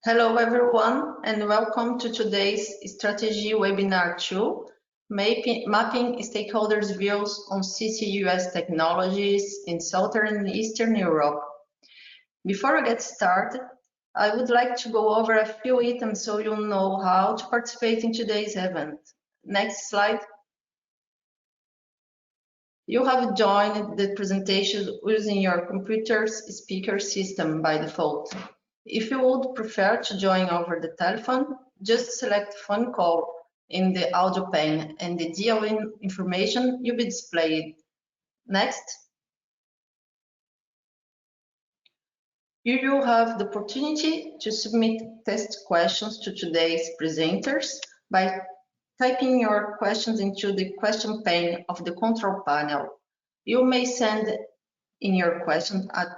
Hello everyone and welcome to today's strategy webinar 2, mapping stakeholders' views on CCUS technologies in Southern and Eastern Europe. Before I get started, I would like to go over a few items so you'll know how to participate in today's event. Next slide. You have joined the presentation using your computer's speaker system by default. If you would prefer to join over the telephone, just select phone call in the audio pane and the dial-in information will be displayed. Next. You will have the opportunity to submit test questions to today's presenters by typing your questions into the question pane of the control panel. You may send in your questions at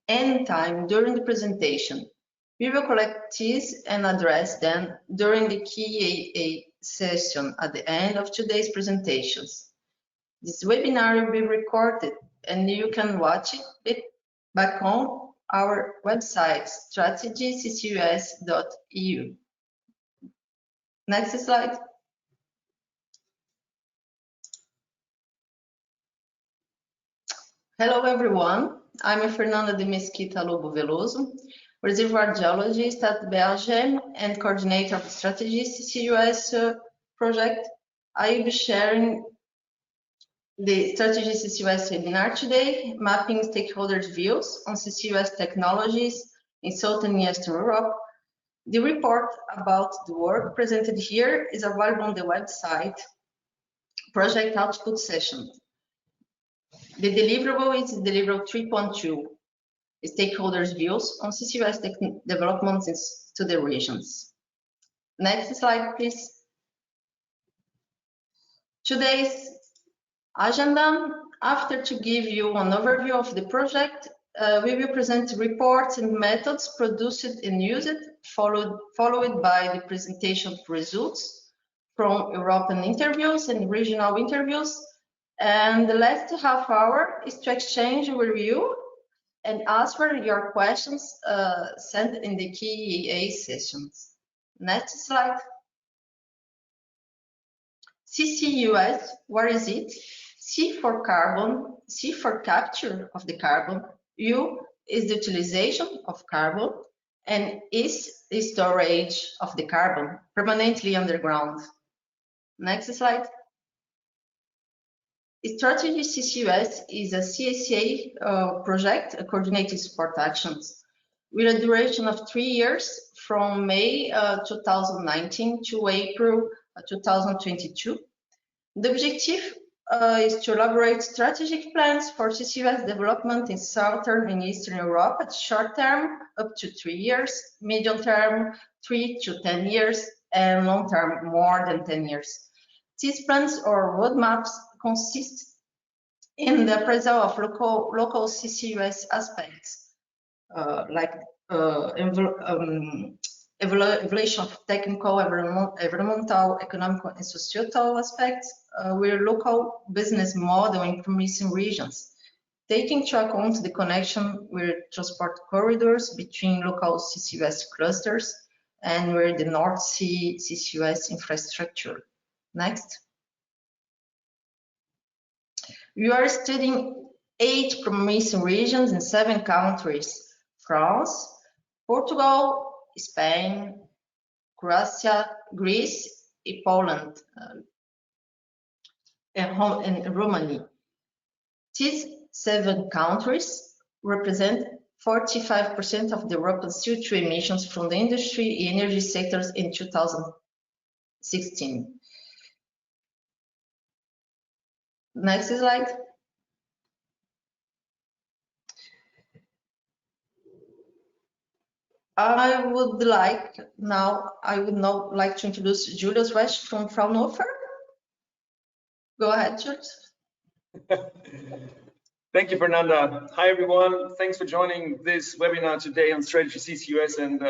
any time during the presentation. We will collect these and address them during the Q&A session at the end of today's presentations. This webinar will be recorded and you can watch it back on our website, strategyccus.eu. Next slide. Hello everyone. I'm Fernanda de Mesquita Lobo Veloso, reservoir geologist at BRGM and coordinator of the Strategy CCUS project. I will be sharing the Strategy CCUS webinar today, mapping stakeholders' views on CCUS technologies in Southern and Eastern Europe. The report about the work presented here is available on the website Project Output Session. The deliverable is deliverable 3.2, stakeholders' views on CCUS developments to the regions. Next slide, please. Today's agenda, after to give you an overview of the project, we will present reports and methods produced and used, followed by the presentation of results from European interviews and regional interviews. And the last half hour is to exchange with you and answer your questions sent in the Q&A sessions. Next slide. CCUS, what is it? C for carbon, C for capture of the carbon, U is the utilization of carbon, and is the storage of the carbon permanently underground. Next slide. Strategy CCUS is a CSA project, a coordinated support actions, with a duration of 3 years from May 2019 to April 2022. The objective is to elaborate strategic plans for CCUS development in Southern and Eastern Europe at short term, up to 3 years, medium term, 3 to 10 years, and long term, more than 10 years. These plans or roadmaps consist in the appraisal of local CCUS aspects, like evaluation of technical, environmental, economic, and societal aspects, with local business model in promising regions, taking into account the connection with transport corridors between local CCUS clusters and with the North Sea CCUS infrastructure. Next. We are studying 8 promising regions in 7 countries: France, Portugal, Spain, Croatia, Greece, and Poland, and Romania. These 7 countries represent 45% of the European CO2 emissions from the industry and energy sectors in 2016. Next slide. I would now like to introduce Julius Wesche from Fraunhofer. Go ahead, Julius. Thank you, Fernanda. Hi, everyone. Thanks for joining this webinar today on Strategy CCUS and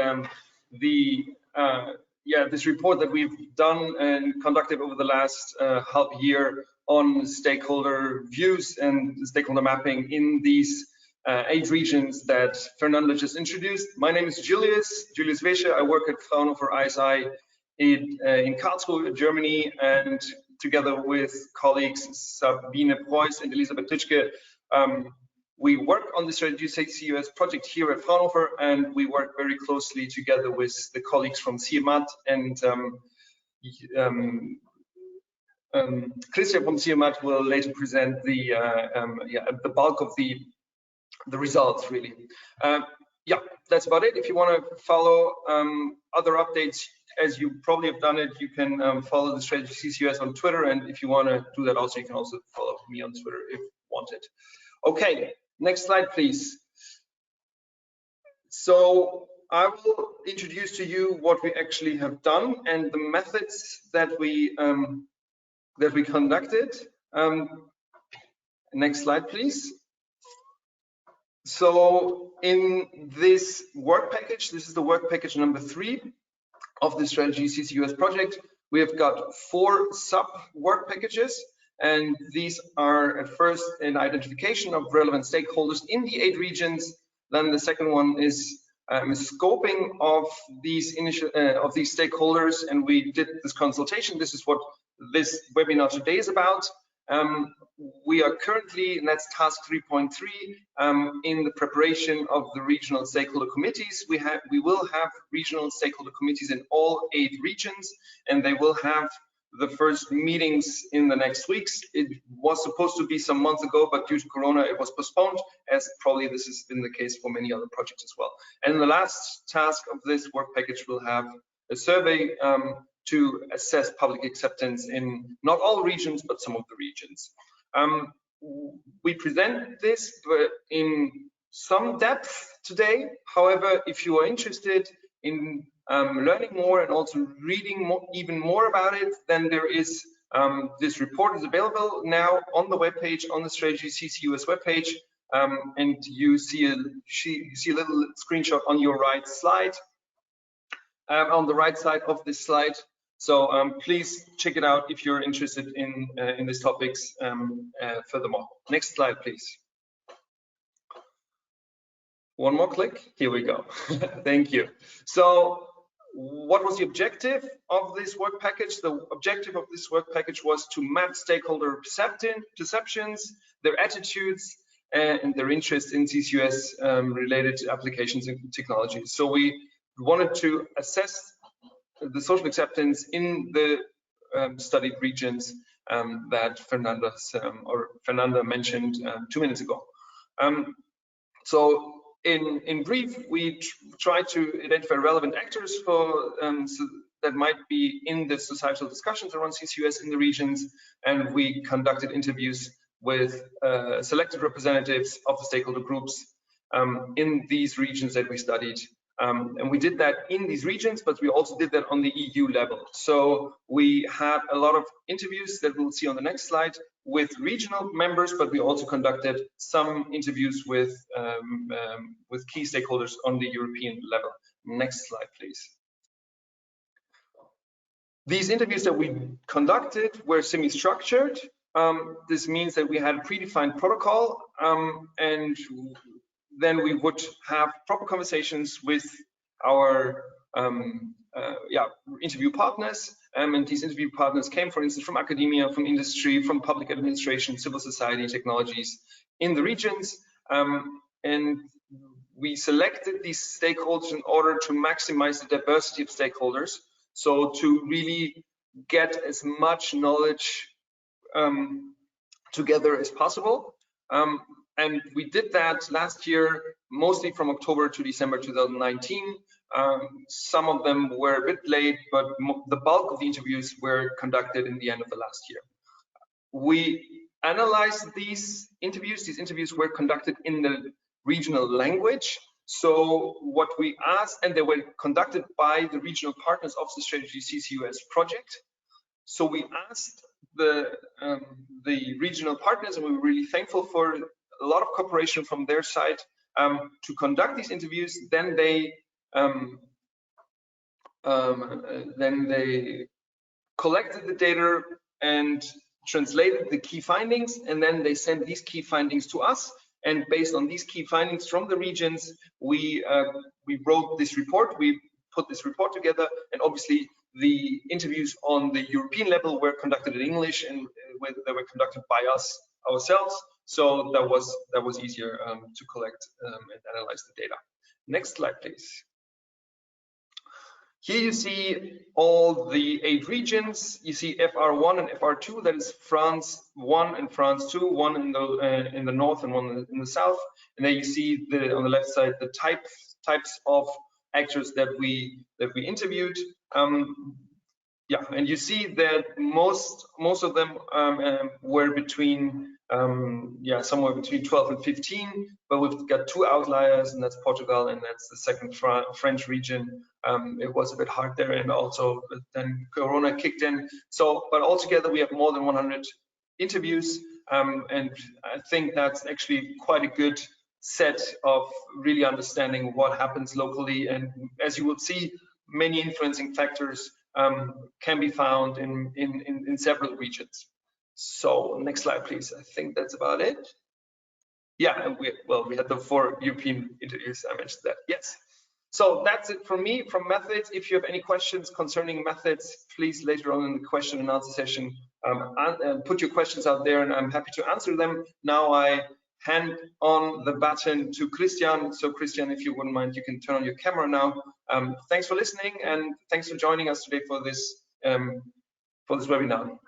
this report that we've done and conducted over the last half year on stakeholder views and stakeholder mapping in these 8 regions that Fernanda just introduced. My name is Julius Wesche. I work at Fraunhofer ISI in Karlsruhe, Germany, and together with colleagues Sabine, Preuß, and Elisabeth Titschke, we work on the Strategy CCUS project here at Fraunhofer, and we work very closely together with the colleagues from CIEMAT and Christian from CIEMAT will later present the bulk of the results, really. Yeah, that's about it. If you want to follow other updates, as you probably have done it, you can follow the Strategy CCUS on Twitter, and if you want to do that also, you can also follow me on Twitter if wanted. Okay, next slide, please. So I will introduce to you what we actually have done and the methods that we conducted. Next slide, please. So in this work package, this is the work package number 3 of the Strategy CCUS project. We have got 4 sub work packages, and these are at first an identification of relevant stakeholders in the 8 regions. Then the second one is scoping of these stakeholders, and we did this consultation. This is what this webinar today is about. We are currently, and that's task 3.3, in the preparation of the regional stakeholder committees. We will have regional stakeholder committees in all 8 regions, and they will have the first meetings in the next weeks. It was supposed to be some months ago, but due to Corona, it was postponed, as probably this has been the case for many other projects as well. And the last task of this work package will have a survey to assess public acceptance in not all regions, but some of the regions. We present this in some depth today. However, if you are interested in learning more and also reading even more about it, then there is this report is available now on the webpage, on the Strategy CCUS webpage, and you see a little screenshot on your right slide, on the right side of this slide. So please check it out if you're interested in these topics furthermore. Next slide, please. One more click. Here we go. Thank you. So what was the objective of this work package? The objective of this work package was to map stakeholder perceptions, their attitudes, and their interest in CCUS related applications and technologies. So we wanted to assess the social acceptance in the studied regions that Fernanda mentioned 2 minutes ago. So in brief, we tried to identify relevant actors for that might be in the societal discussions around CCUS in the regions, and we conducted interviews with selected representatives of the stakeholder groups in these regions that we studied. And we did that in these regions, but we also did that on the EU level. So we had a lot of interviews that we'll see on the next slide with regional members, but we also conducted some interviews with key stakeholders on the European level. Next slide, please. These interviews that we conducted were semi-structured. This means that we had a predefined protocol, and then we would have proper conversations with our interview partners. And these interview partners came, for instance, from academia, from industry, from public administration, civil society, technologies in the regions. And we selected these stakeholders in order to maximize the diversity of stakeholders. So to really get as much knowledge together as possible. And we did that last year, mostly from October to December 2019. Some of them were a bit late, but the bulk of the interviews were conducted in the end of the last year. We analyzed these interviews. These interviews were conducted in the regional language. So what we asked, and they were conducted by the regional partners of the Strategy CCUS project. So we asked the regional partners, and we were really thankful for a lot of cooperation from their side to conduct these interviews. Then they collected the data and translated the key findings, and then they sent these key findings to us, And based on these key findings from the regions, we wrote this report. We put this report together, and obviously the interviews on the European level were conducted in English, and they were conducted by us ourselves. So that was easier to collect and analyze the data. Next slide, please. Here you see all the 8 regions. You see FR1 and FR2, that is France 1 and France 2, one in the north and one in the south. And then you see on the left side the types of actors that we interviewed. Yeah, and you see that most of them were between somewhere between 12 and 15, but we've got 2 outliers, and that's Portugal and that's the second French region. It was a bit hard there, and also then Corona kicked in. So, but altogether we have more than 100 interviews, and I think that's actually quite a good set of really understanding what happens locally. And as you will see, many influencing factors can be found in several regions. So next slide, please. I think that's about it. Yeah, and we had the 4 European interviews. I mentioned that. Yes. So that's it from me, from methods. If you have any questions concerning methods, please later on in the question and answer session, put your questions out there, and I'm happy to answer them. Now I hand on the baton to Christian. So Christian, if you wouldn't mind, you can turn on your camera now. Thanks for listening, and thanks for joining us today for this webinar.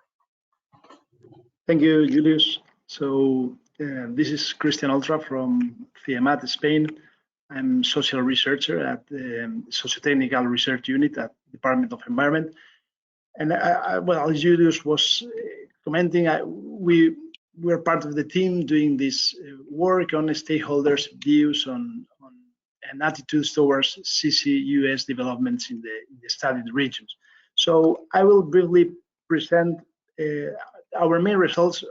Thank you, Julius. So this is Christian Oltra from CIEMAT, Spain. I'm social researcher at the Socio-Technical Research Unit at the Department of Environment. And well, as Julius was commenting, we're part of the team doing this work on stakeholders' views on and attitudes towards CCUS developments in the studied regions. So I will briefly present our main results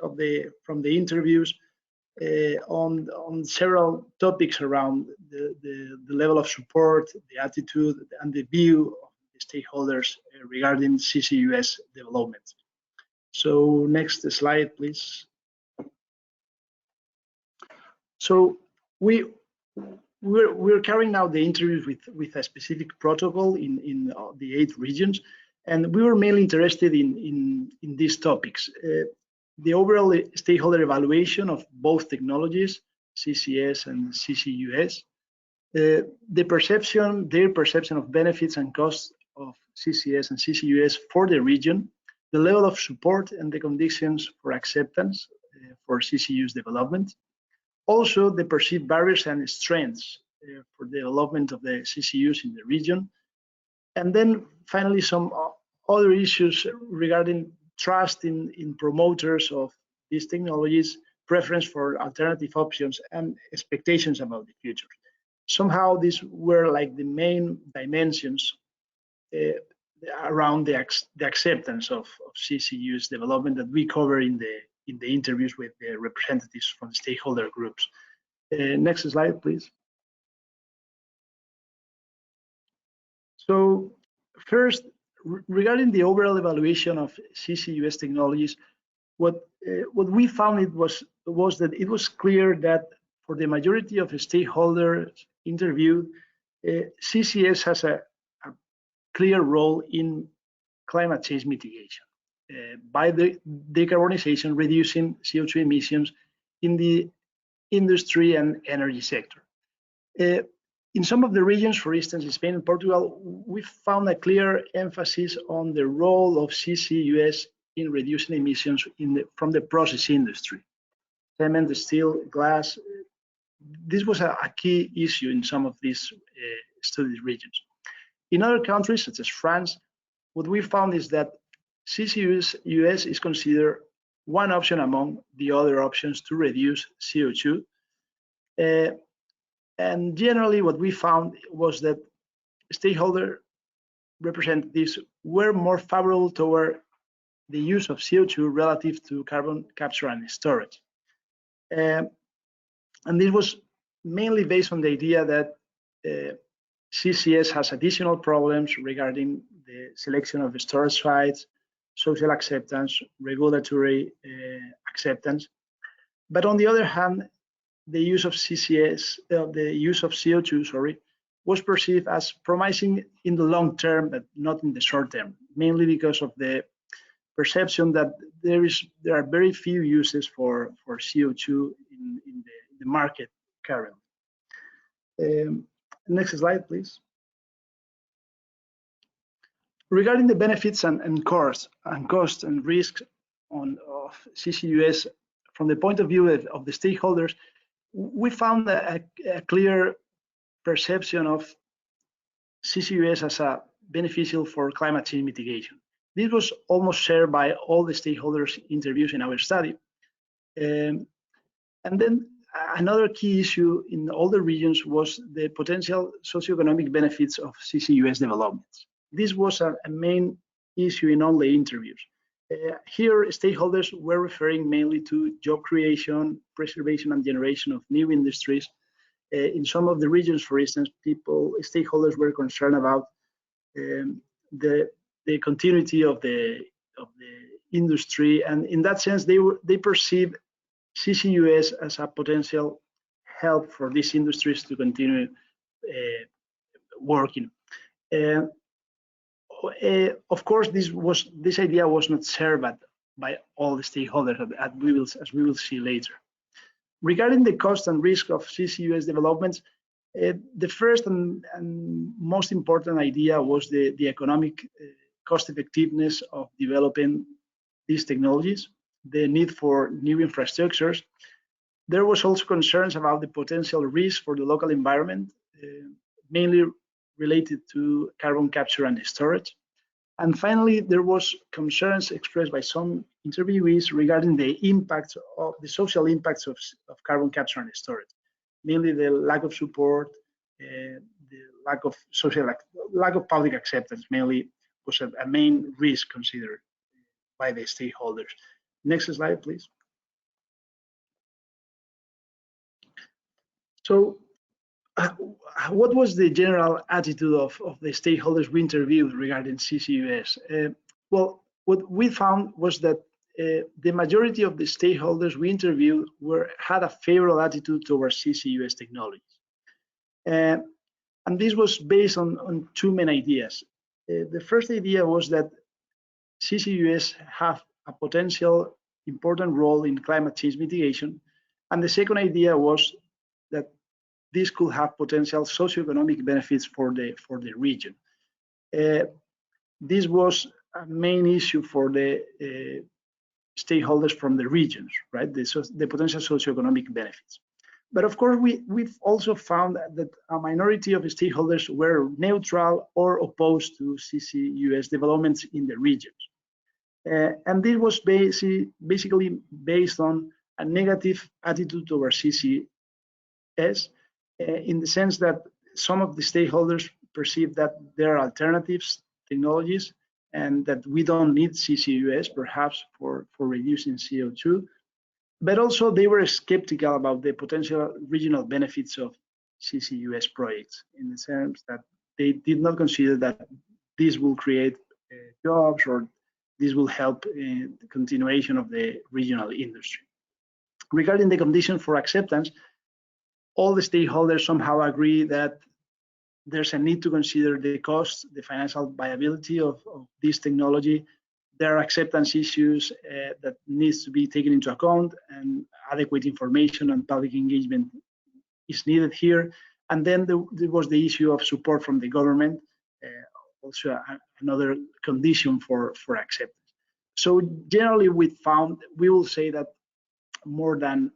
from the interviews on several topics around the level of support, the attitude, and the view of the stakeholders regarding CCUS development. So next slide, please. So we're carrying out the interviews with a specific protocol in the 8 regions, and we were mainly interested in these topics. The overall stakeholder evaluation of both technologies, CCS and CCUS, their perception of benefits and costs of CCS and CCUS for the region, the level of support and the conditions for acceptance for CCUS development, also the perceived barriers and strengths for the development of the CCUS in the region, and then finally some other issues regarding trust in promoters of these technologies, preference for alternative options, and expectations about the future. Somehow these were like the main dimensions around the acceptance of CCUS development that we cover in the interviews with the representatives from the stakeholder groups. Next slide, please. So first, regarding the overall evaluation of CCUS technologies, what we found was that it was clear that for the majority of the stakeholders interviewed, CCS has a clear role in climate change mitigation by the decarbonization, reducing CO2 emissions in the industry and energy sector. In some of the regions, for instance, in Spain and Portugal, we found a clear emphasis on the role of CCUS in reducing emissions from the process industry. Cement, steel, glass. This was a key issue in some of these studied regions. In other countries, such as France, what we found is that CCUS is considered one option among the other options to reduce CO2. And generally, what we found was that stakeholder representatives were more favorable toward the use of CO2 relative to carbon capture and storage. And this was mainly based on the idea that CCS has additional problems regarding the selection of the storage sites, social acceptance, regulatory acceptance. But on the other hand, the use of CCS, the use of CO2, sorry, was perceived as promising in the long term, but not in the short term, mainly because of the perception that there are very few uses for CO2 in the market currently. Next slide, please. Regarding the benefits and costs and risks of CCUS from the point of view of the stakeholders, we found a clear perception of CCUS as a beneficial for climate change mitigation. This was almost shared by all the stakeholders interviewed in our study. And then another key issue in all the regions was the potential socioeconomic benefits of CCUS developments. This was a main issue in all the interviews. Here, stakeholders were referring mainly to job creation, preservation, and generation of new industries. In some of the regions, for instance, stakeholders were concerned about the continuity of the industry, and in that sense, they perceive CCUS as a potential help for these industries to continue working. Of course, this idea was not shared by all the stakeholders, as we will see later. Regarding the cost and risk of CCUS developments, the first and most important idea was the economic cost effectiveness of developing these technologies, the need for new infrastructures. There was also concerns about the potential risk for the local environment, mainly related to carbon capture and storage. And finally, there was concerns expressed by some interviewees regarding the social impacts of carbon capture and storage, mainly the lack of support, the lack of public acceptance, mainly was a main risk considered by the stakeholders. Next slide, please. So, what was the general attitude of the stakeholders we interviewed regarding CCUS? Well, what we found was that the majority of the stakeholders we interviewed had a favorable attitude towards CCUS technologies. And this was based on two main ideas. The first idea was that CCUS have a potential important role in climate change mitigation. And the second idea was that this could have potential socioeconomic benefits for the region. This was a main issue for the stakeholders from the regions, right? The potential socioeconomic benefits. But of course, we've also found that a minority of stakeholders were neutral or opposed to CCUS developments in the regions. And this was basically based on a negative attitude towards CCS, in the sense that some of the stakeholders perceive that there are alternatives, technologies, and that we don't need CCUS, perhaps for reducing CO2. But also they were skeptical about the potential regional benefits of CCUS projects, in the sense that they did not consider that this will create jobs or this will help in the continuation of the regional industry. Regarding the condition for acceptance, all the stakeholders somehow agree that there's a need to consider the cost, the financial viability of this technology. There are acceptance issues that needs to be taken into account, and adequate information and public engagement is needed here. And then there was the issue of support from the government, also another condition for acceptance. So generally we will say that more than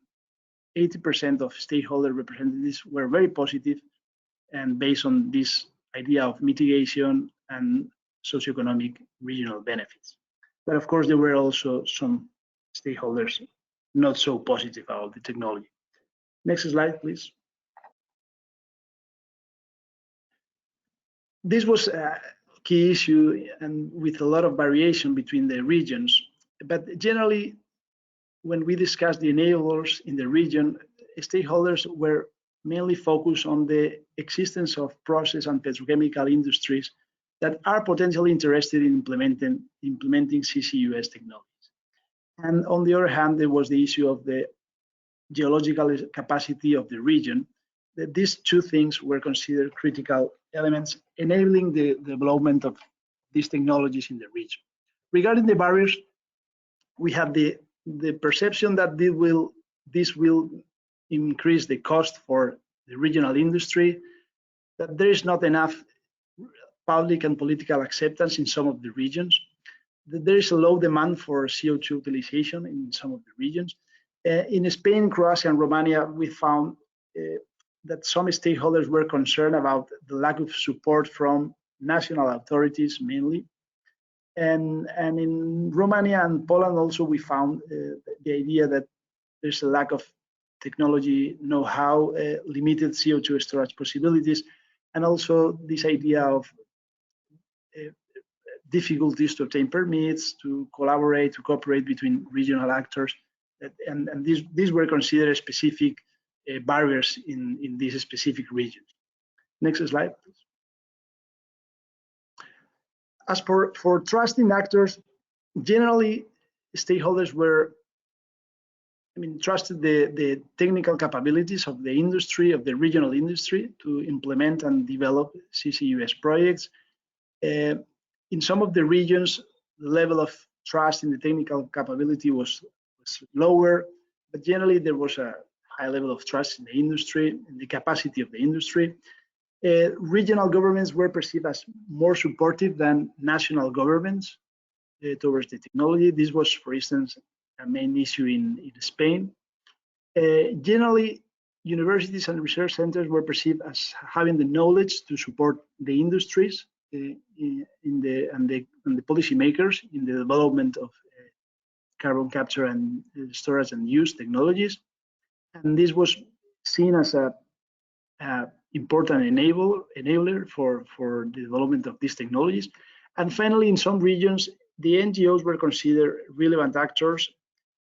80% of stakeholder representatives were very positive, and based on this idea of mitigation and socioeconomic regional benefits. But of course, there were also some stakeholders not so positive about the technology. Next slide, please. This was a key issue, and with a lot of variation between the regions. But generally, when we discussed the enablers in the region, stakeholders were mainly focused on the existence of process and petrochemical industries that are potentially interested in implementing CCUS technologies. And on the other hand, there was the issue of the geological capacity of the region, that these two things were considered critical elements enabling the development of these technologies in the region. Regarding the barriers, we have the perception that this will increase the cost for the regional industry, that there is not enough public and political acceptance in some of the regions, that there is a low demand for CO2 utilization in some of the regions. In Spain, Croatia, and Romania, we found that some stakeholders were concerned about the lack of support from national authorities mainly. And in Romania and Poland also, we found the idea that there's a lack of technology know-how, limited CO2 storage possibilities, and also this idea of difficulties to obtain permits, to collaborate, to cooperate between regional actors. And these were considered specific barriers in these specific regions. Next slide, please. As for trusting actors, generally stakeholders were, trusted the technical capabilities of the industry, of the regional industry, to implement and develop CCUS projects. In some of the regions, the level of trust in the technical capability was lower, but generally there was a high level of trust in the industry, in the capacity of the industry. Regional governments were perceived as more supportive than national governments towards the technology. This was, for instance, a main issue in Spain. Generally, universities and research centers were perceived as having the knowledge to support the industries and the policymakers in the development of carbon capture and storage and use technologies. And this was seen as a important enabler for the development of these technologies. And finally, in some regions, the NGOs were considered relevant actors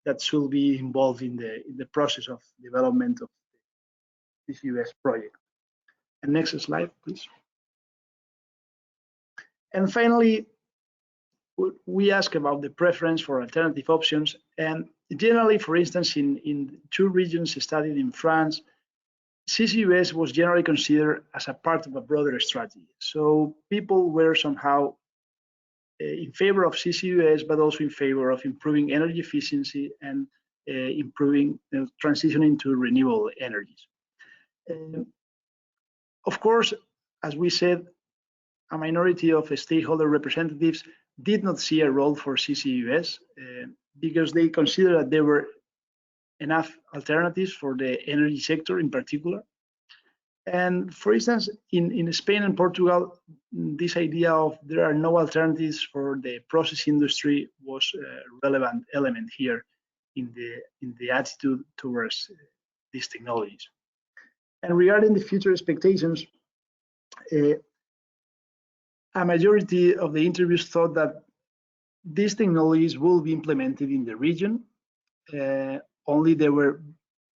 that should be involved in the process of development of this CCUS project. And next slide, please. And finally, we ask about the preference for alternative options. And generally, for instance, in two regions studied in France, CCUS was generally considered as a part of a broader strategy. So people were somehow in favor of CCUS, but also in favor of improving energy efficiency and improving transitioning to renewable energies. Of course, as we said, a minority of stakeholder representatives did not see a role for CCUS because they considered that there were enough alternatives for the energy sector in particular. And for instance, in Spain and Portugal, this idea of there are no alternatives for the process industry was a relevant element here in the attitude towards these technologies. And regarding the future expectations, a majority of the interviews thought that these technologies will be implemented in the region. Only there were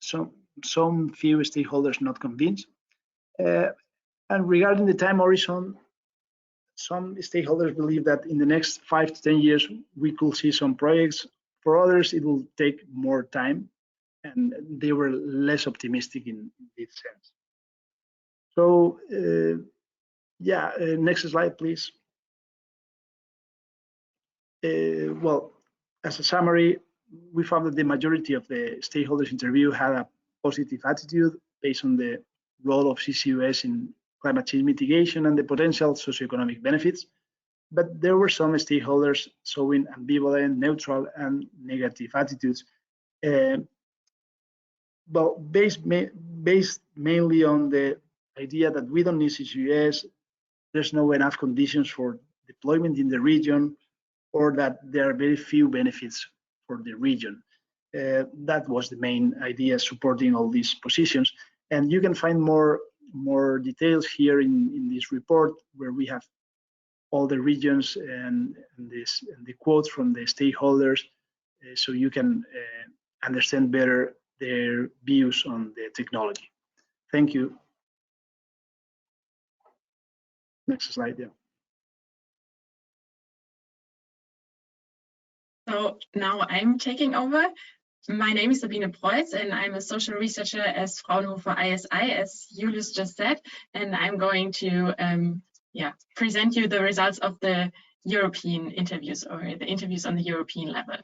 some few stakeholders not convinced. And regarding the time horizon, some stakeholders believe that in the next 5 to 10 years, we could see some projects. For others, it will take more time, and they were less optimistic in this sense. So, yeah, next slide, please. Well, as a summary, we found that the majority of the stakeholders interviewed had a positive attitude based on the role of CCUS in climate change mitigation and the potential socioeconomic benefits. But there were some stakeholders showing ambivalent, neutral, and negative attitudes. Well, based mainly on the idea that we don't need CCUS, there's no enough conditions for deployment in the region, or that there are very few benefits for the region. That was the main idea supporting all these positions. And you can find more details here in this report, where we have all the regions and the quotes from the stakeholders, so you can understand better their views on the technology. Thank you. Next slide, yeah. So now I'm taking over. My name is Sabine Preuß, and I'm a social researcher at Fraunhofer ISI, as Julius just said, and I'm going to present you the results of the European interviews, or the interviews on the European level.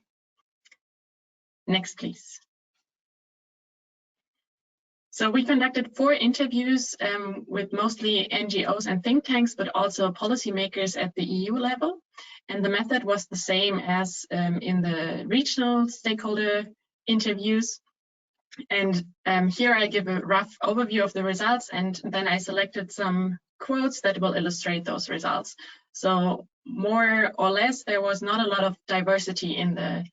Next, please. So we conducted 4 interviews with mostly NGOs and think tanks, but also policymakers at the EU level. And the method was the same as in the regional stakeholder interviews. And here I give a rough overview of the results, and then I selected some quotes that will illustrate those results. So more or less, there was not a lot of diversity in the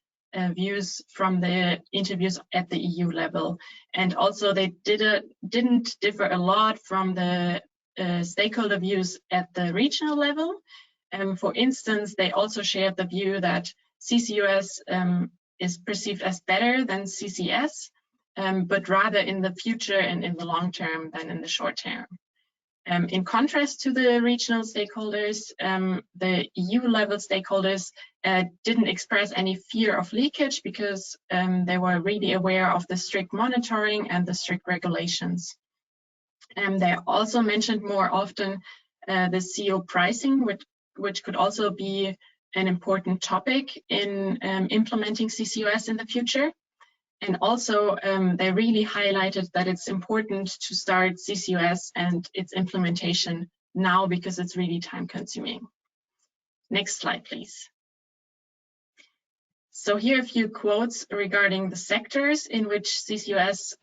views from the interviews at the EU level. And also they didn't differ a lot from the stakeholder views at the regional level. For instance, they also shared the view that CCUS is perceived as better than CCS, but rather in the future and in the long term than in the short term. In contrast to the regional stakeholders, the EU level stakeholders didn't express any fear of leakage because they were really aware of the strict monitoring and the strict regulations. They also mentioned more often the CO pricing, which could also be an important topic in implementing CCUS in the future. And also, they really highlighted that it's important to start CCUS and its implementation now because it's really time consuming. Next slide, please. So here are a few quotes regarding the sectors in which CCUS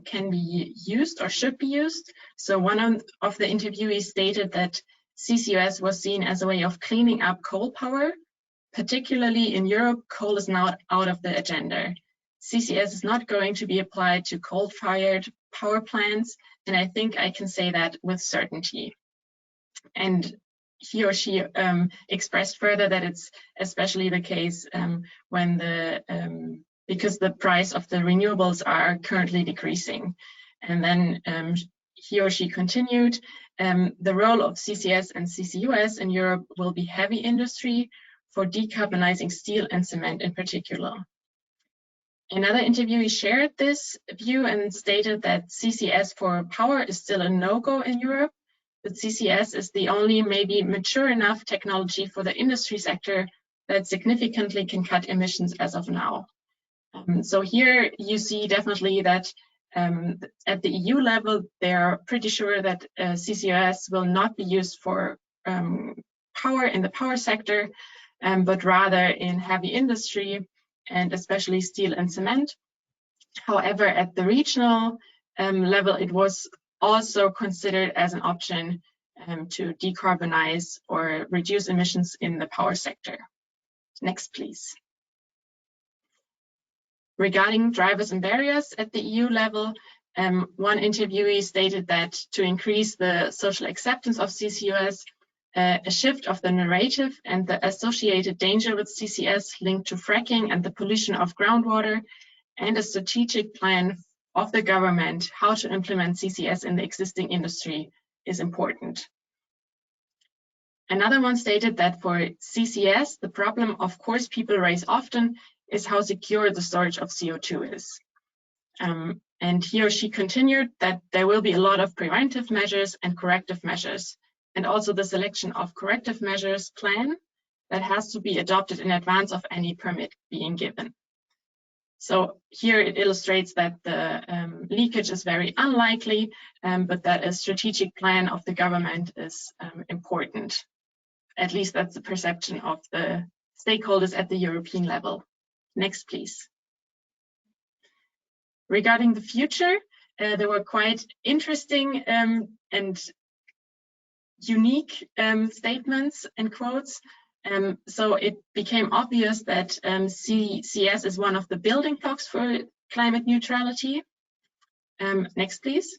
can be used or should be used. So one of the interviewees stated that CCUS was seen as a way of cleaning up coal power. Particularly in Europe, coal is now out of the agenda. CCS is not going to be applied to coal-fired power plants, and I think I can say that with certainty. And he or she expressed further that it's especially the case when because the price of the renewables are currently decreasing. And then he or she continued, the role of CCS and CCUS in Europe will be heavy industry for decarbonizing steel and cement in particular. Another interviewee shared this view and stated that CCS for power is still a no-go in Europe, but CCS is the only maybe mature enough technology for the industry sector that significantly can cut emissions as of now. So here you see definitely that at the EU level, they are pretty sure that CCS will not be used for power in the power sector, but rather in heavy industry, and especially steel and cement. However, at the regional level, it was also considered as an option to decarbonize or reduce emissions in the power sector. Next, please. Regarding drivers and barriers at the EU level, one interviewee stated that to increase the social acceptance of CCUS, a shift of the narrative and the associated danger with CCS linked to fracking and the pollution of groundwater, and a strategic plan of the government how to implement CCS in the existing industry is important. Another one stated that for CCS, the problem, of course, people raise often is how secure the storage of CO2 is. And he or she continued that there will be a lot of preventive measures and corrective measures, and also the selection of corrective measures plan that has to be adopted in advance of any permit being given. So here it illustrates that the leakage is very unlikely, but that a strategic plan of the government is important. At least that's the perception of the stakeholders at the European level. Next, please. Regarding the future, there were quite interesting and unique statements and quotes. So it became obvious that CCS is one of the building blocks for climate neutrality. Next, please.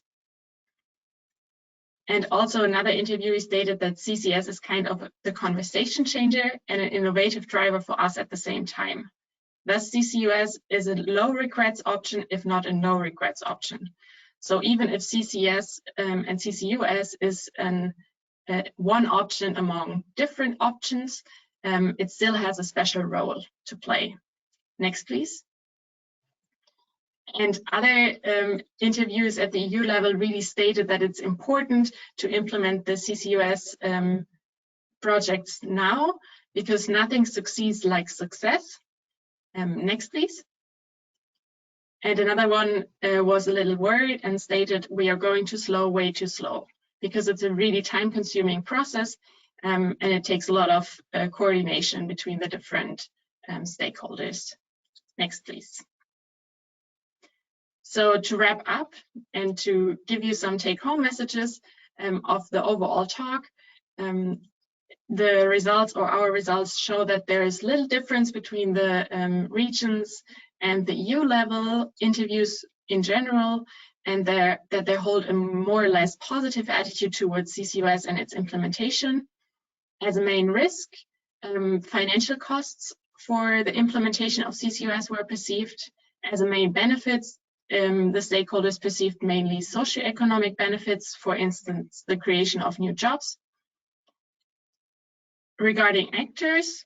And also another interviewee stated that CCS is kind of the conversation changer and an innovative driver for us at the same time. Thus, CCUS is a low regrets option, if not a no regrets option. So even if CCS and CCUS is one option among different options, it still has a special role to play. Next, please. And other interviews at the EU level really stated that it's important to implement the CCUS projects now, because nothing succeeds like success. Next, please. And another one was a little worried and stated, we are going too slow, way too slow, because it's a really time-consuming process, and it takes a lot of coordination between the different stakeholders. Next, please. So to wrap up and to give you some take-home messages of the overall talk, the results, or our results, show that there is little difference between the regions and the EU level interviews in general, and that they hold a more or less positive attitude towards CCUS and its implementation. As a main risk, financial costs for the implementation of CCUS were perceived. As a main benefits, the stakeholders perceived mainly socioeconomic benefits, for instance, the creation of new jobs. Regarding actors,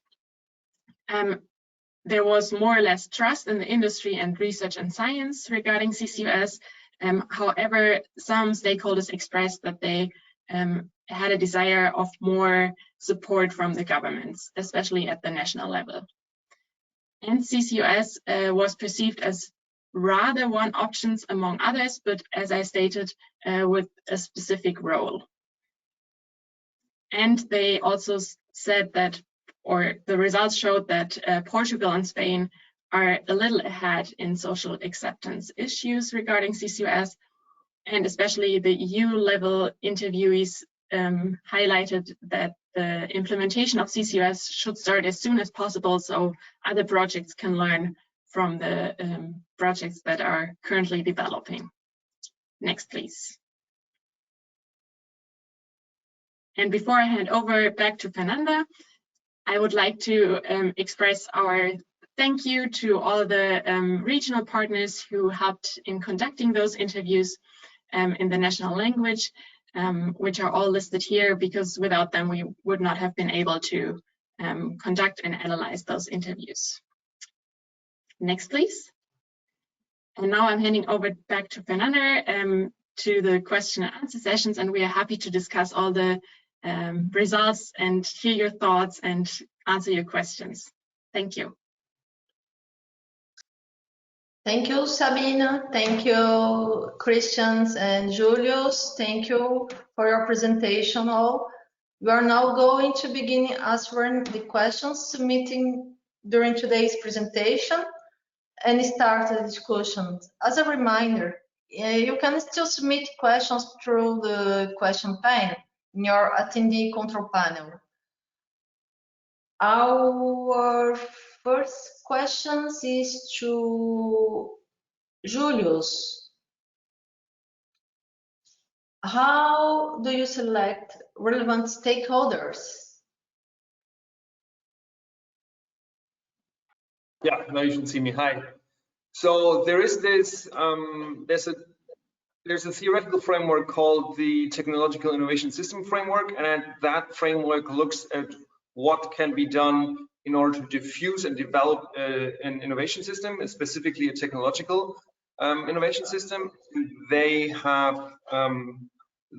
there was more or less trust in the industry and research and science regarding CCUS. However, some stakeholders expressed that they had a desire of more support from the governments, especially at the national level. And CCUS was perceived as rather one option among others, but as I stated, with a specific role. And they also said that, or the results showed that Portugal and Spain are a little ahead in social acceptance issues regarding CCUS, and especially the EU level interviewees highlighted that the implementation of CCUS should start as soon as possible, so other projects can learn from the projects that are currently developing. Next, please. And before I hand over back to Fernanda, I would like to express our thank you to all the regional partners who helped in conducting those interviews in the national language, which are all listed here, because without them we would not have been able to conduct and analyze those interviews. Next, please. And now I'm handing over back to Fernanda to the question and answer sessions, and we are happy to discuss all the results and hear your thoughts and answer your questions. Thank you. Thank you, Sabine. Thank you, Christians and Julius. Thank you for your presentation all. We are now going to begin answering the questions submitted during today's presentation and start the discussion. As a reminder, you can still submit questions through the question pane in your attendee control panel. Our first question is to Julius. How do you select relevant stakeholders? Yeah, now you should see me. Hi. So there is this, there's a theoretical framework called the Technological Innovation System Framework, and that framework looks at what can be done in order to diffuse and develop an innovation system, specifically a technological innovation system. They have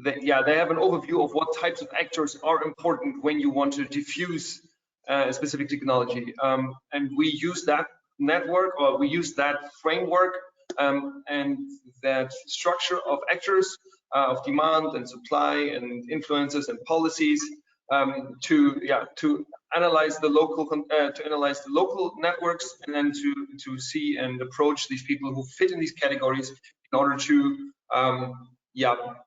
they have an overview of what types of actors are important when you want to diffuse a specific technology, and we use that network, or we use that framework and that structure of actors, of demand and supply and influences and policies to analyze the local networks, and then to see and approach these people who fit in these categories in order to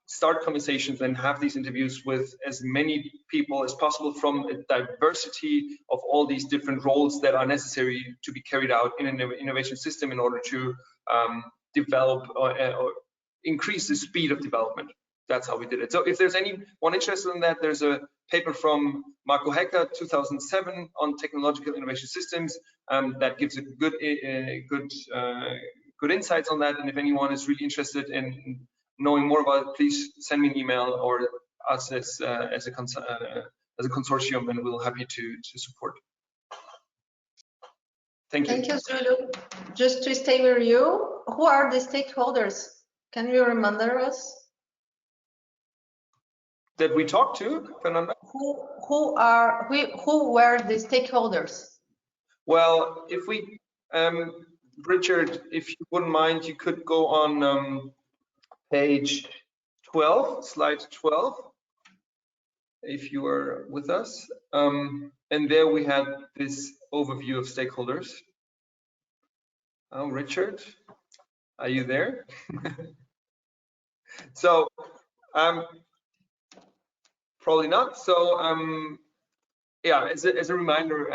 start conversations and have these interviews with as many people as possible from a diversity of all these different roles that are necessary to be carried out in an innovation system in order to develop or increase the speed of development. That's how we did it. So if there's anyone interested in that, there's a paper from Marco Hecker, 2007, on technological innovation systems that gives a good insights on that. And if anyone is really interested in knowing more about it, please send me an email or us as a consortium, and we'll happy to support. Thank you. Thank you, Julio. Just to stay with you, who are the stakeholders? Can you remind us? That we talked to, Fernanda? Who were the stakeholders? Well, if we, Richard, if you wouldn't mind, you could go on page 12, slide 12, if you are with us. And there we have this overview of stakeholders. Oh, Richard, are you there? So, probably not. So, yeah, as a reminder,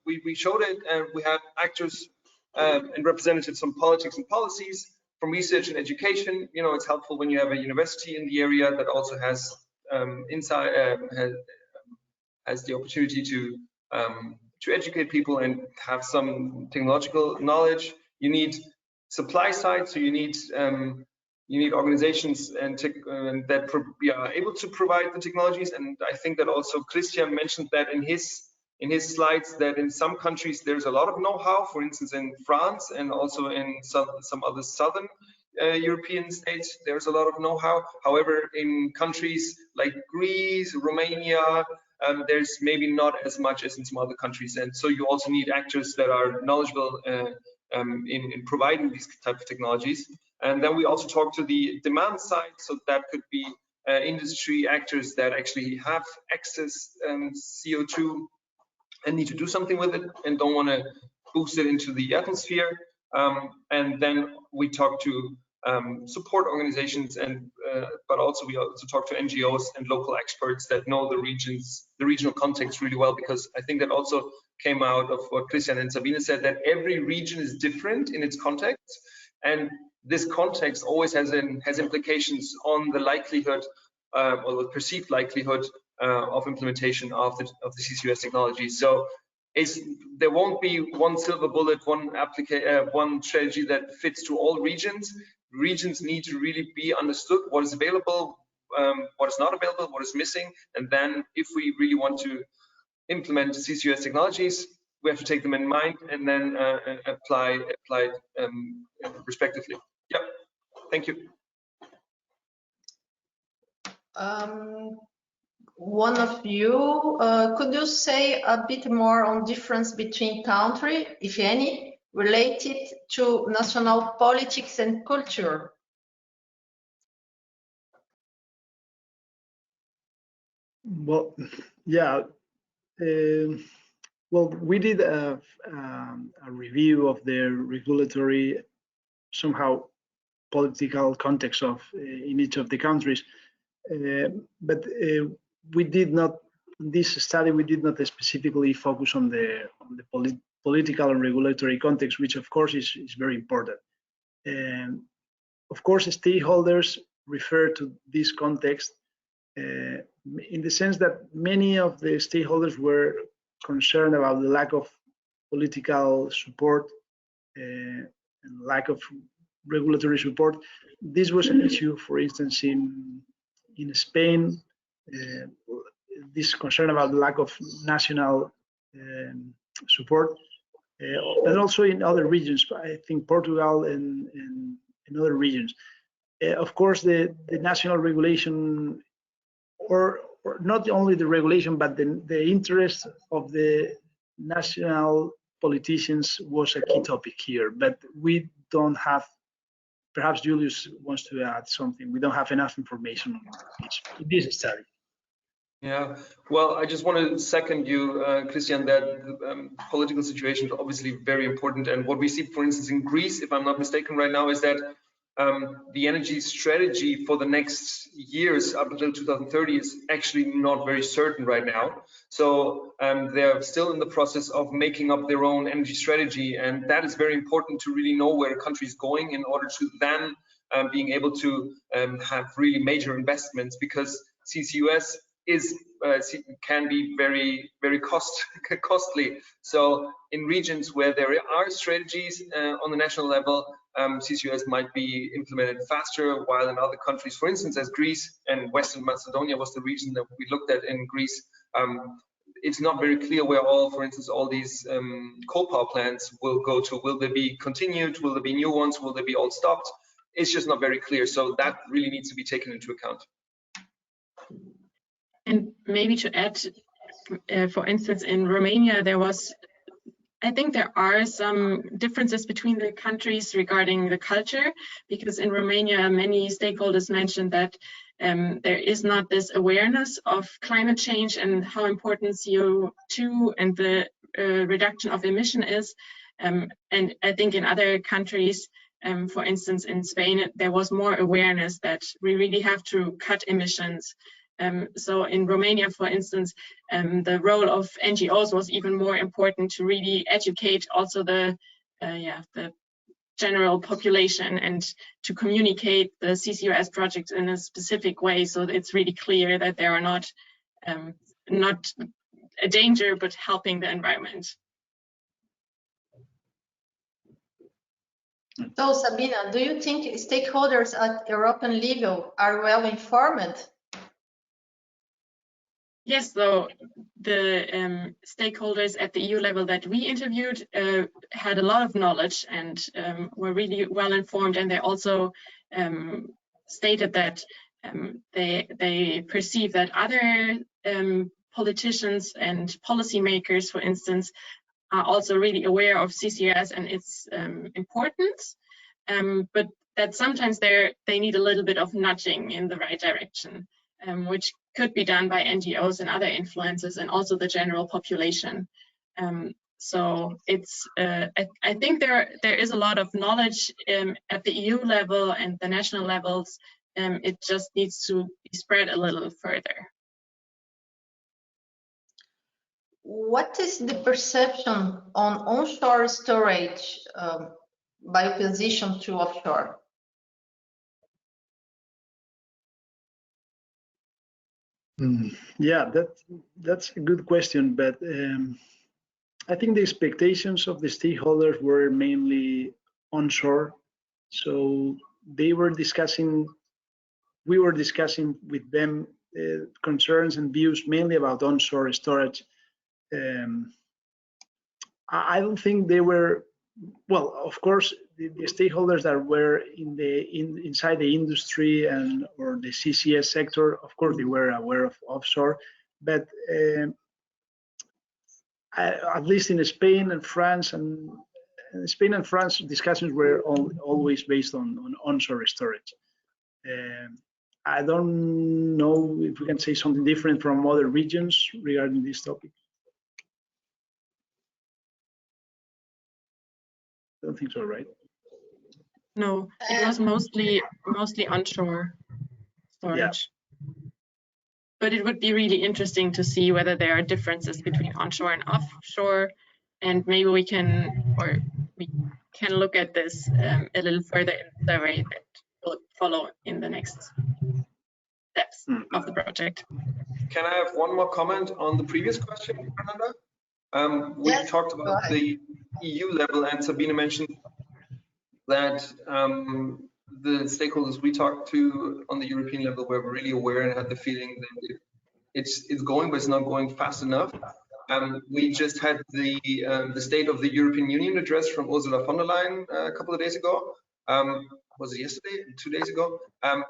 we showed it, and we have actors and representatives from politics and policies, from research and education. You know, it's helpful when you have a university in the area that also has has the opportunity to educate people and have some technological knowledge. You need supply side, so you need organizations and that are able to provide the technologies. And I think that also Christian mentioned that in his slides, that in some countries there's a lot of know-how, for instance in France and also in some other southern European states, there's a lot of know-how. However, in countries like Greece, Romania, there's maybe not as much as in some other countries. And so you also need actors that are knowledgeable in providing these type of technologies. And then we also talk to the demand side, so that could be industry actors that actually have excess CO2 and need to do something with it and don't want to boost it into the atmosphere. And then we talk to support organizations, and but also we also talk to NGOs and local experts that know the regional context really well, because I think that also came out of what Christian and Sabine said, that every region is different in its context, and this context always has implications on the likelihood or the perceived likelihood of implementation of the CCUS technology. So there won't be one silver bullet, one strategy that fits to all regions. Regions need to really be understood what is available, what is not available, what is missing, and then if we really want to implement CCUS technologies, we have to take them in mind and then apply respectively. Yep. Thank you. One of you, could you say a bit more on difference between country, if any, related to national politics and culture? Well, yeah. Well, we did a review of the regulatory, somehow political context of in each of the countries, but we did not, in this study, we did not specifically focus on the political and regulatory context, which of course is very important. And of course, stakeholders refer to this context in the sense that many of the stakeholders were concerned about the lack of political support and lack of regulatory support. This was an issue, for instance, in Spain, this concern about the lack of national support, and also in other regions, I think Portugal and in other regions. Of course, the national regulation, or not only the regulation, but the interest of the national politicians was a key topic here. But we don't have, perhaps Julius wants to add something, we don't have enough information on this study. Yeah, well, I just want to second you, Christian, that the political situation is obviously very important. And what we see, for instance, in Greece, if I'm not mistaken right now, is that the energy strategy for the next years up until 2030 is actually not very certain right now. So they're still in the process of making up their own energy strategy, and that is very important to really know where a country is going in order to then being able to have really major investments, because CCUS can be very costly. So in regions where there are strategies on the national level, CCUS might be implemented faster, while in other countries, for instance, as Greece and Western Macedonia was the region that we looked at in Greece, it's not very clear where all, for instance, all these coal power plants will go to. Will they be continued? Will there be new ones? Will they be all stopped? It's just not very clear. So that really needs to be taken into account. And maybe to add, for instance, in Romania, I think there are some differences between the countries regarding the culture, because in Romania, many stakeholders mentioned that there is not this awareness of climate change and how important CO2 and the reduction of emission is. And I think in other countries, for instance, in Spain, there was more awareness that we really have to cut emissions. So in Romania, for instance, the role of NGOs was even more important to really educate also the general population and to communicate the CCUS projects in a specific way, so that it's really clear that they are not a danger but helping the environment. So Sabine, do you think stakeholders at European level are well informed? Yes, so the stakeholders at the EU level that we interviewed had a lot of knowledge and were really well informed, and they also stated that they perceive that other politicians and policymakers, for instance, are also really aware of CCUS and its importance, but that sometimes they need a little bit of nudging in the right direction, which could be done by NGOs and other influencers and also the general population. So it's I think there is a lot of knowledge at the EU level and the national levels. It just needs to be spread a little further. What is the perception on onshore storage by opposition to offshore? Yeah, that's a good question, but I think the expectations of the stakeholders were mainly onshore. So we were discussing with them concerns and views mainly about onshore storage. I don't think they were, well, of course, the stakeholders that were inside the industry or the CCS sector, of course, they were aware of offshore, but at least in Spain and France, discussions were always based on onshore storage. I don't know if we can say something different from other regions regarding this topic. I don't think so, right? No, it was mostly onshore storage. Yeah. But it would be really interesting to see whether there are differences between onshore and offshore, and maybe we can look at this a little further in the survey that will follow in the next steps of the project. Can I have one more comment on the previous question, Fernanda? We talked about the EU level, and Sabine mentioned that the stakeholders we talked to on the European level were really aware and had the feeling that it's going, but it's not going fast enough. We just had the State of the European Union address from Ursula von der Leyen a couple of days ago. Was it yesterday? 2 days ago?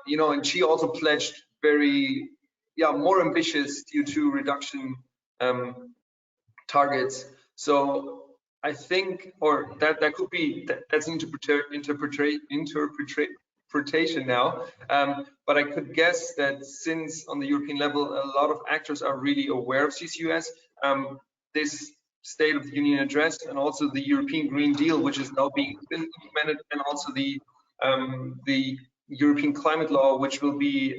You know, and she also pledged very, more ambitious CO2 reduction targets. So I think, or that could be that's interpretation now. But I could guess that since on the European level a lot of actors are really aware of CCUS, this State of the Union address and also the European Green Deal, which is now being implemented, and also the European climate law, which will be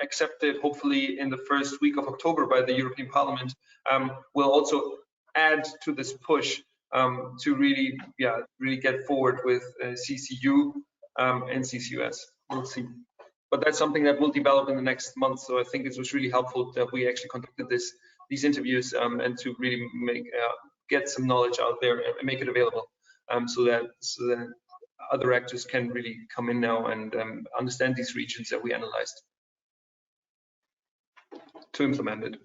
accepted hopefully in the first week of October by the European Parliament, will also add to this push to really get forward with CCU and CCUS. We'll see. But that's something that will develop in the next month. So I think it was really helpful that we actually conducted these interviews and to really get some knowledge out there and make it available, so that other actors can really come in now and understand these regions that we analyzed to implement it.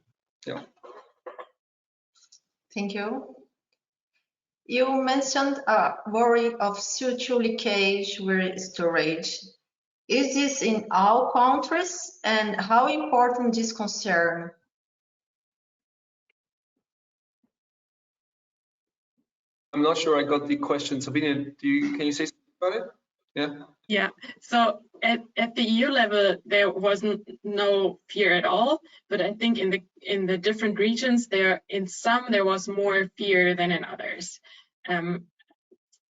Yeah. Thank you. You mentioned a worry of CO2 leakage with storage. Is this in all countries, and how important is concern? I'm not sure I got the question. Sabine, can you say something about it? Yeah. Yeah. So at the EU level, there wasn't no fear at all, but I think in the different regions, there was more fear than in others.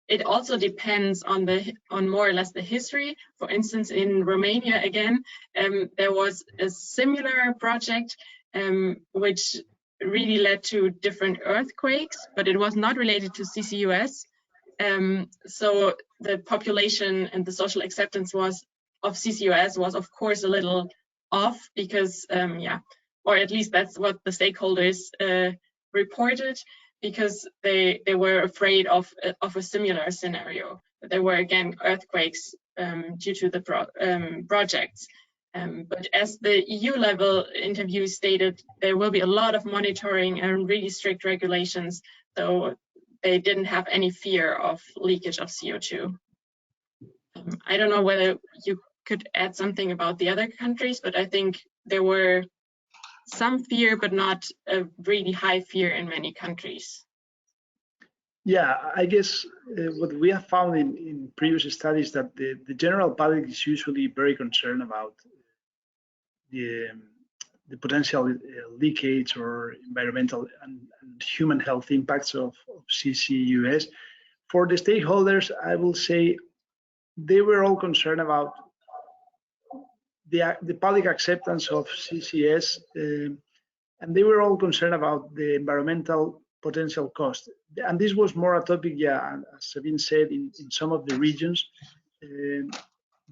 It also depends on more or less the history. For instance, in Romania, again, there was a similar project which really led to different earthquakes, but it was not related to CCUS. So the population and the social acceptance of CCUS was, of course, a little off because, or at least that's what the stakeholders reported, because they were afraid of a similar scenario. There were again earthquakes due to the projects. But as the EU level interview stated, there will be a lot of monitoring and really strict regulations, so they didn't have any fear of leakage of CO2. I don't know whether you could add something about the other countries, but I think there were some fear, but not a really high fear in many countries. Yeah, I guess what we have found in previous studies that the general public is usually very concerned about the potential leakage or environmental and human health impacts of CCUS. For the stakeholders, I will say they were all concerned about the public acceptance of CCS, and they were all concerned about the environmental potential cost. And this was more a topic, yeah, as Sabine said, in some of the regions.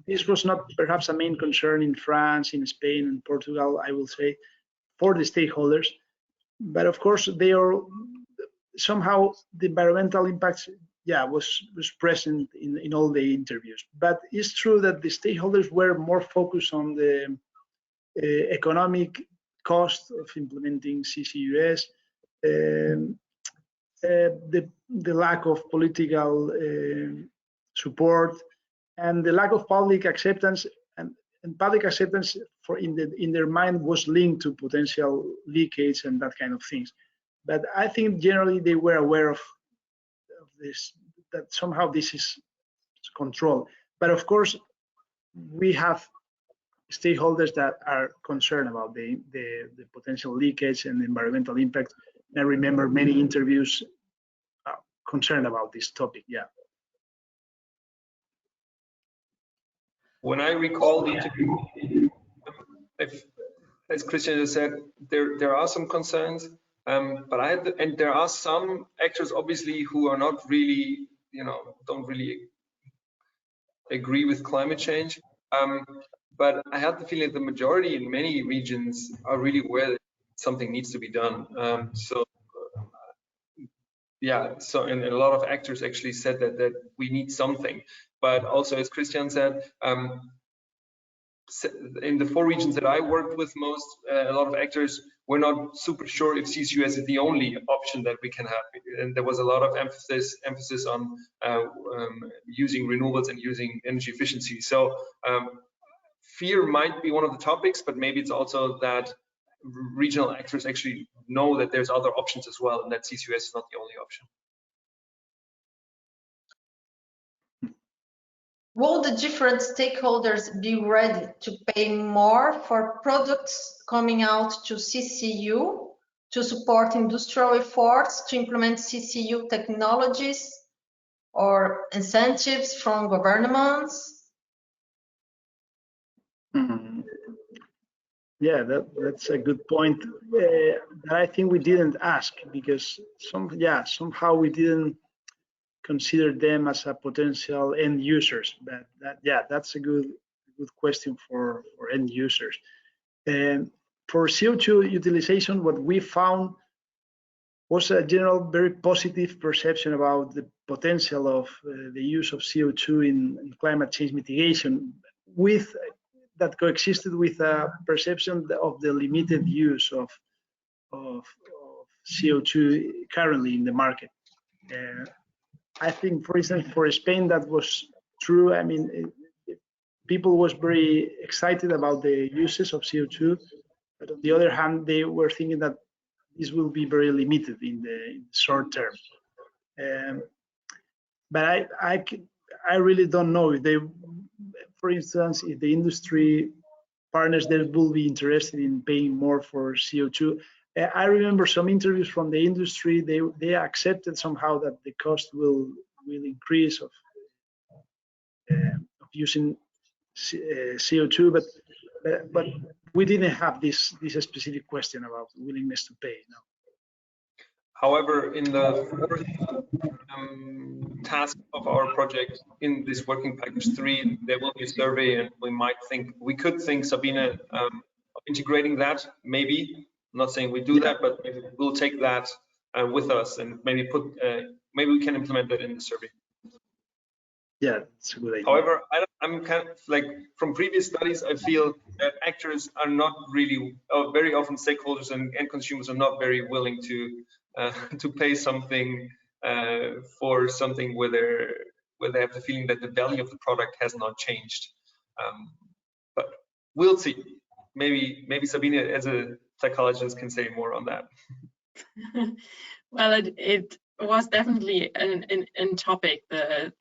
This was not perhaps a main concern in France, in Spain, and Portugal, I will say, for the stakeholders. But of course, they are somehow the environmental impacts, yeah, was present in all the interviews. But it's true that the stakeholders were more focused on the economic cost of implementing CCUS, the lack of political support, and the lack of public acceptance. And public acceptance in their mind was linked to potential leakage and that kind of things. But I think generally they were aware of this, that somehow this is controlled. But of course, we have stakeholders that are concerned about the potential leakage and environmental impact. I remember many interviews concerned about this topic, yeah. When I recall the interview, as Christian just said, there are some concerns, but there are some actors obviously who are not really, don't really agree with climate change. But I have the feeling that the majority in many regions are really aware that something needs to be done. And a lot of actors actually said that we need something. But also, as Christian said, in the 4 regions that I worked with most, a lot of actors were not super sure if CCUS is the only option that we can have. And there was a lot of emphasis on using renewables and using energy efficiency. So fear might be one of the topics, but maybe it's also that regional actors actually know that there's other options as well, and that CCUS is not the only option. Will the different stakeholders be ready to pay more for products coming out to CCU to support industrial efforts to implement CCU technologies or incentives from governments? Yeah, that's a good point that I think we didn't ask, because somehow we didn't consider them as a potential end users. But that's a good question for end users. And for CO2 utilization, what we found was a general very positive perception about the potential of the use of CO2 in climate change mitigation, that coexisted with a perception of the limited use of CO2 currently in the market. I think, for instance, for Spain, that was true. I mean, people was very excited about the uses of CO2, but on the other hand, they were thinking that this will be very limited in the short term. But I really don't know if they, for instance, if the industry partners that will be interested in paying more for CO2. I remember some interviews from the industry. They accepted somehow that the cost will increase of using CO2, but we didn't have this specific question about willingness to pay. No. However, in the fourth task of our project in this working package 3, there will be a survey, and we could think, Sabine, of integrating that. Maybe, I'm not saying we do that, but maybe we'll take that with us and maybe maybe we can implement that in the survey. Yeah, it's a good idea. However, I'm kind of like, from previous studies, I feel that actors are not really, very often stakeholders and consumers are not very willing to pay something for something where they have the feeling that the value of the product has not changed. But we'll see. Maybe Sabine, as a psychologist, can say more on that. Well, it was definitely an topic, the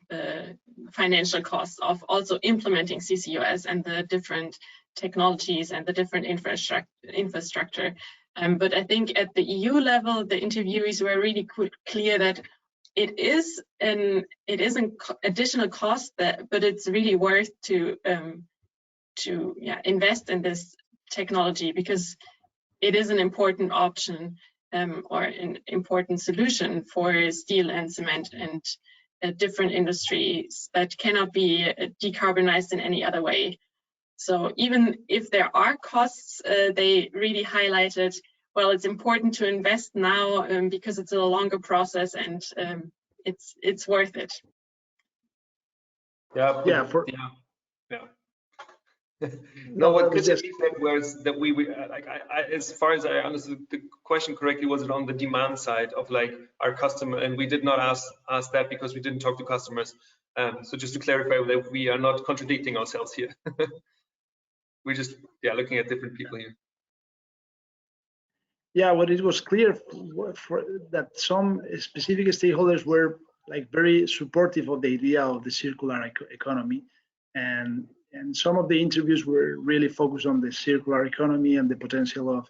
financial costs of also implementing CCUS and the different technologies and the different infrastructure. But I think at the EU level, the interviewees were really clear that it is an additional cost, but it's really worth to invest in this technology, because it is an important option or an important solution for steel and cement and different industries that cannot be decarbonized in any other way. So even if there are costs, they really highlighted, well, it's important to invest now because it's a longer process and it's worth it. Yeah. No, what Chris said was that as far as I understood the question correctly, was it on the demand side of like our customer, and we did not ask that because we didn't talk to customers. So just to clarify that we are not contradicting ourselves here. We're just looking at different people here. Yeah, what it was clear that some specific stakeholders were like very supportive of the idea of the circular economy, and some of the interviews were really focused on the circular economy and the potential of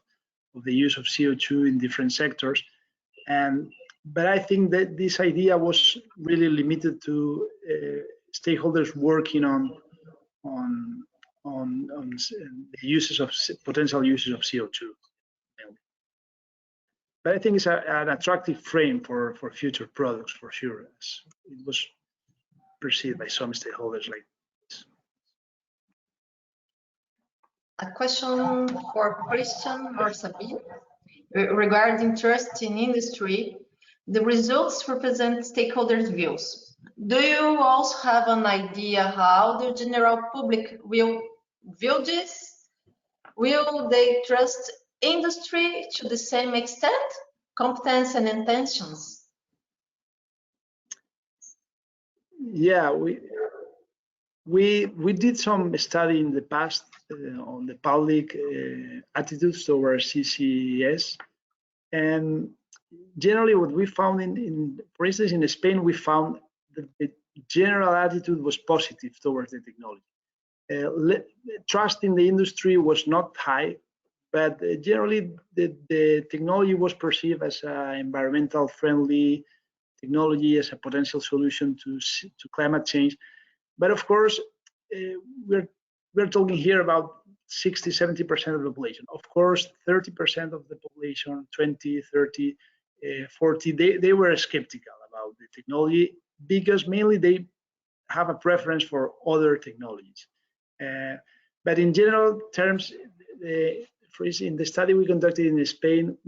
the use of CO2 in different sectors. But I think that this idea was really limited to stakeholders working on the uses of potential uses of CO2. But I think it's an attractive frame for future products, for sure. It was perceived by some stakeholders like this. A question for Christian or Sabine regarding trust in industry. The results represent stakeholders' views. Do you also have an idea how the general public will view this? Will they trust industry to the same extent, competence and intentions? Yeah, we did some study in the past on the public attitudes towards CCS, and generally what we found for instance, in Spain, we found that the general attitude was positive towards the technology. Trust in the industry was not high, but generally the technology was perceived as an environmental friendly technology, as a potential solution to climate change. But of course, we're talking here about 60–70% of the population. Of course, 30% of the population, 20, 30, 40, they were skeptical about the technology because mainly they have a preference for other technologies. But in general terms, for instance, in the study we conducted in Spain,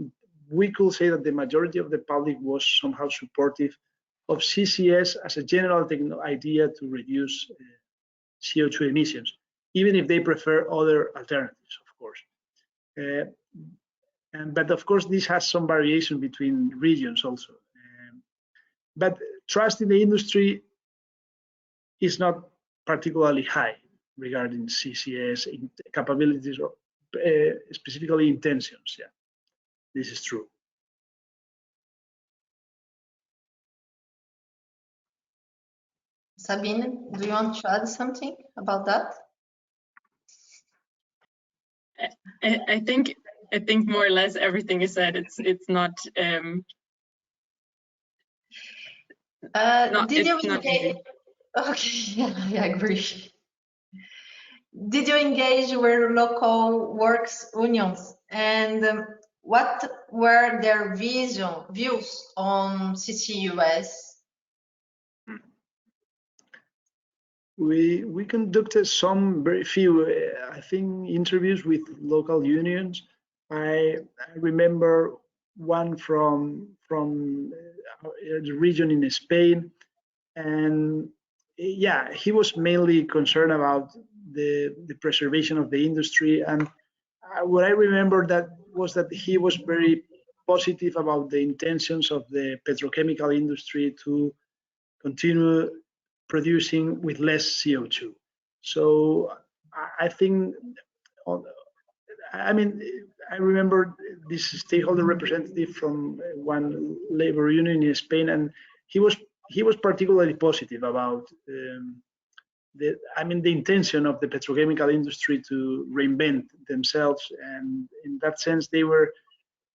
we could say that the majority of the public was somehow supportive of CCS as a general idea to reduce CO2 emissions, even if they prefer other alternatives, of course. But of course, this has some variation between regions also. But trust in the industry is not particularly high regarding CCS capabilities, or specifically intentions. Yeah, this is true. Sabine, do you want to add something about that? I think more or less everything is said. It's not. Did you not engage? easy. Okay, yeah, I agree. Did you engage with local works unions, and what were their views on CCUS? We conducted some very few, I think, interviews with local unions. I remember one from the region in Spain, and yeah, he was mainly concerned about the preservation of the industry. And what I remember was that he was very positive about the intentions of the petrochemical industry to continue producing with less CO2. So I think, I mean, I remember this stakeholder representative from one labor union in Spain, and he was particularly positive about the intention of the petrochemical industry to reinvent themselves. And in that sense, they were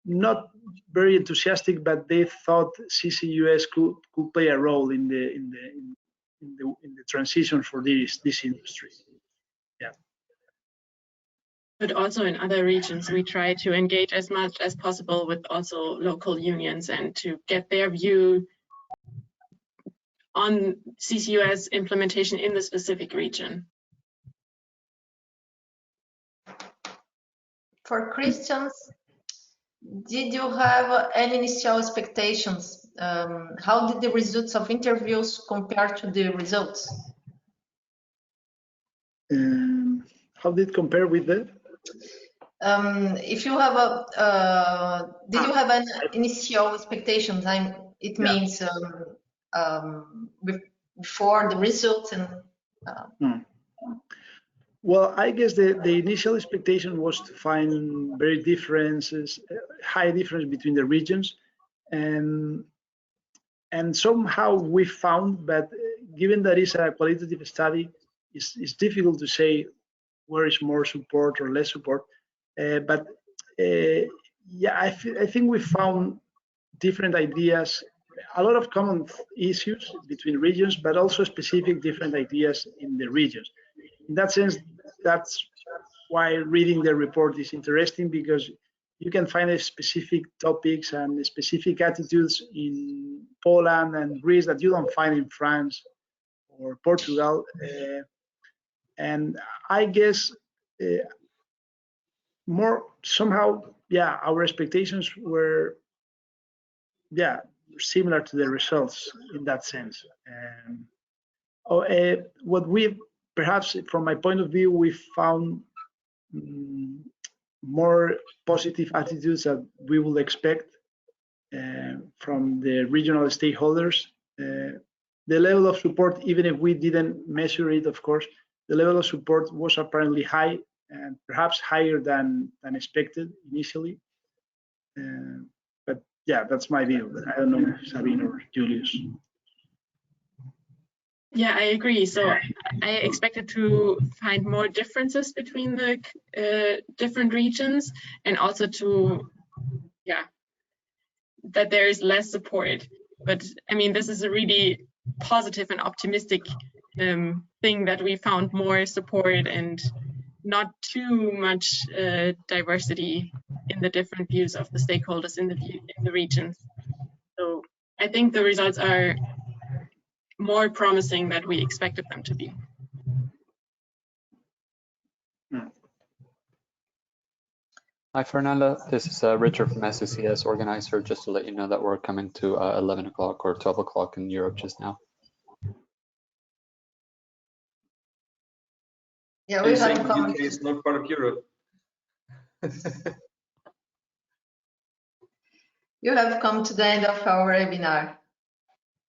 not very enthusiastic, but they thought CCUS could play a role in the transition for this industry. Yeah. But also in other regions, we try to engage as much as possible with also local unions and to get their view on CCUS implementation in the specific region. For Christians, did you have any initial expectations? How did the results of interviews compare to the results? How did it compare with the? If you have did you have an initial expectations? It means before the results and. Well, I guess the initial expectation was to find very high difference between the regions, and somehow we found that, given that it's a qualitative study, it's difficult to say where is more support or less support. But yeah, I think we found different ideas, a lot of common issues between regions, but also specific different ideas in the regions. In that sense, that's why reading the report is interesting, because you can find specific topics and specific attitudes in Poland and Greece that you don't find in France or Portugal. And I guess more somehow, yeah, our expectations were, yeah, similar to the results in that sense. What we, perhaps from my point of view, we found more positive attitudes that we would expect from the regional stakeholders. The level of support, even if we didn't measure it, of course, the level of support was apparently high, and perhaps higher than expected initially. But yeah, that's my view. I don't know, Sabine or Julius. Yeah, I agree. So I expected to find more differences between the different regions, and also to, yeah, that there is less support. But I mean, this is a really positive and optimistic thing, that we found more support and not too much diversity in the different views of the stakeholders in the regions. So I think the results are more promising than we expected them to be. Hi, Fernanda. This is Richard from SCCS organizer. Just to let you know that we're coming to 11 o'clock or 12 o'clock in Europe just now. Yeah, we have UK is not part of Europe. You have come to the end of our webinar.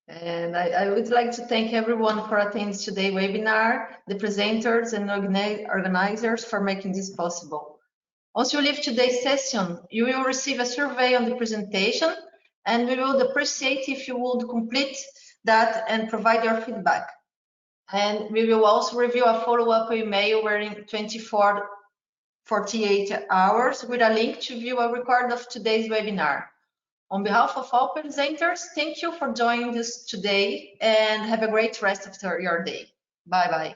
And I would like to thank everyone for attending today's webinar, the presenters and organizers for making this possible. Once you leave today's session, you will receive a survey on the presentation, and we would appreciate if you would complete that and provide your feedback. And we will also review a follow-up email within 48 hours with a link to view a record of today's webinar. On behalf of all presenters, thank you for joining us today and have a great rest of your day. Bye-bye.